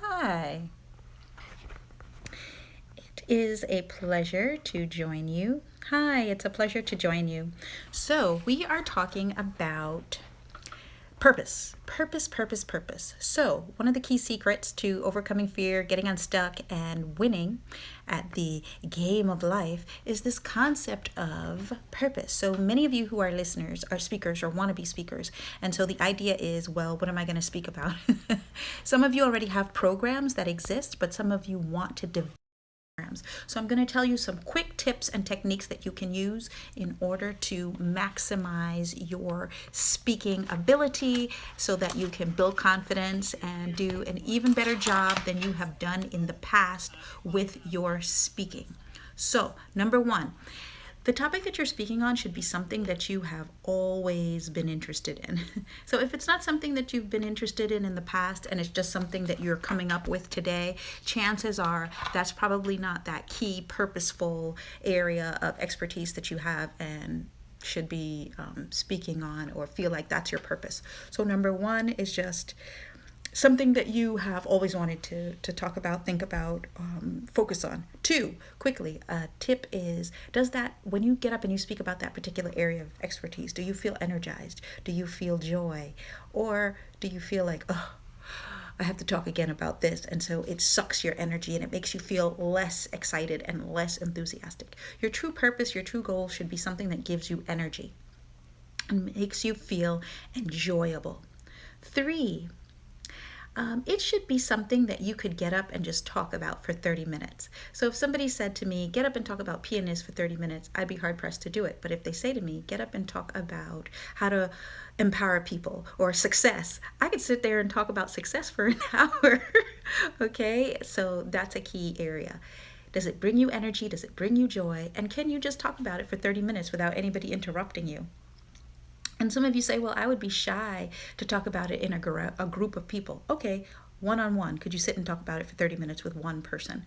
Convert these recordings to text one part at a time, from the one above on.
Hi, it is a pleasure to join you. Hi, it's a pleasure to join you. So, we are talking about purpose. Purpose, purpose, purpose. So, one of the key secrets to overcoming fear, getting unstuck, and winning at the game of life is this concept of purpose. So, many of you who are listeners are speakers or want to be speakers. And so, the idea is, well, what am I going to speak about? Some of you already have programs that exist, but some of you want to develop programs. So I'm going to tell you some quick tips and techniques that you can use in order to maximize your speaking ability so that you can build confidence and do an even better job than you have done in the past with your speaking. So, number one, the topic that you're speaking on should be something that you have always been interested in. So if it's not something that you've been interested in the past and it's just something that you're coming up with today, chances are that's probably not that key purposeful area of expertise that you have and should be speaking on or feel like that's your purpose. So number one is just something that you have always wanted to talk about, think about, focus on. Two, quickly, a tip is, does that, when you get up and you speak about that particular area of expertise, do you feel energized? Do you feel joy? Or do you feel like, oh, I have to talk again about this, and so it sucks your energy and it makes you feel less excited and less enthusiastic? Your true purpose, your true goal should be something that gives you energy and makes you feel enjoyable. Three, it should be something that you could get up and just talk about for 30 minutes. So if somebody said to me, get up and talk about pianists for 30 minutes, I'd be hard pressed to do it. But if they say to me, get up and talk about how to empower people or success, I could sit there and talk about success for an hour. Okay, so that's a key area. Does it bring you energy? Does it bring you joy? And can you just talk about it for 30 minutes without anybody interrupting you? And some of you say, well, I would be shy to talk about it in a group of people. Okay, one on one. Could you sit and talk about it for 30 minutes with one person?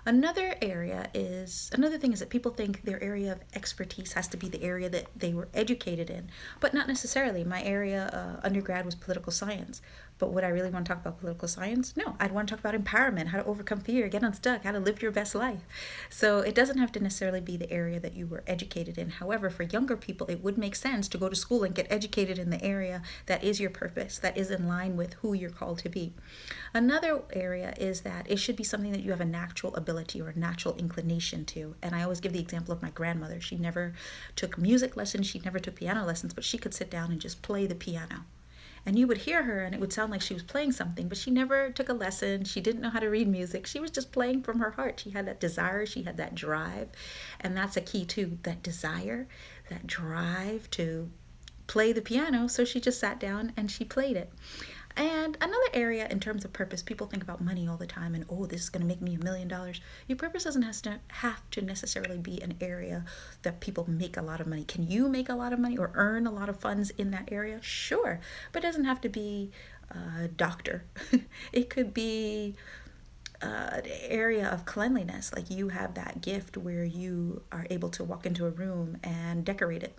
Another thing is that people think their area of expertise has to be the area that they were educated in, but not necessarily. My area, undergrad, was political science. But would I really want to talk about political science? No, I'd want to talk about empowerment, how to overcome fear, get unstuck, how to live your best life. So it doesn't have to necessarily be the area that you were educated in. However, for younger people, it would make sense to go to school and get educated in the area that is your purpose, that is in line with who you're called to be. Another area is that it should be something that you have a natural ability or a natural inclination to. And I always give the example of my grandmother. She never took music lessons, she never took piano lessons, but she could sit down and just play the piano. And you would hear her and it would sound like she was playing something, but she never took a lesson. She didn't know how to read music. She was just playing from her heart. She had that desire, she had that drive. And that's a key too, that desire, that drive to play the piano. So she just sat down and she played it. And another area in terms of purpose, people think about money all the time and, oh, this is going to make me $1 million. Your purpose doesn't have to necessarily be an area that people make a lot of money. Can you make a lot of money or earn a lot of funds in that area? Sure, but it doesn't have to be a doctor. It could be an area of cleanliness. Like you have that gift where you are able to walk into a room and decorate it,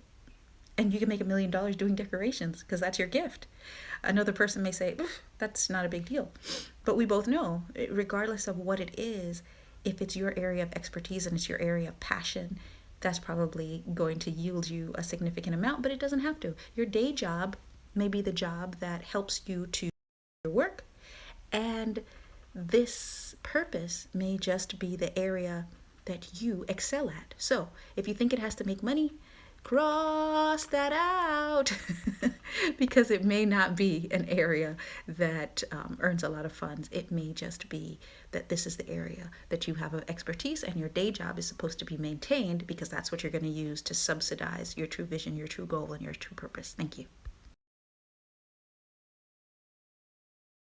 and you can make $1 million doing decorations because that's your gift. Another person may say, that's not a big deal. But we both know, regardless of what it is, if it's your area of expertise and it's your area of passion, that's probably going to yield you a significant amount, but it doesn't have to. Your day job may be the job that helps you to your work, and this purpose may just be the area that you excel at. So if you think it has to make money, cross that out because it may not be an area that earns a lot of funds. It may just be that this is the area that you have of expertise and your day job is supposed to be maintained because that's what you're going to use to subsidize your true vision, your true goal, and your true purpose. Thank you.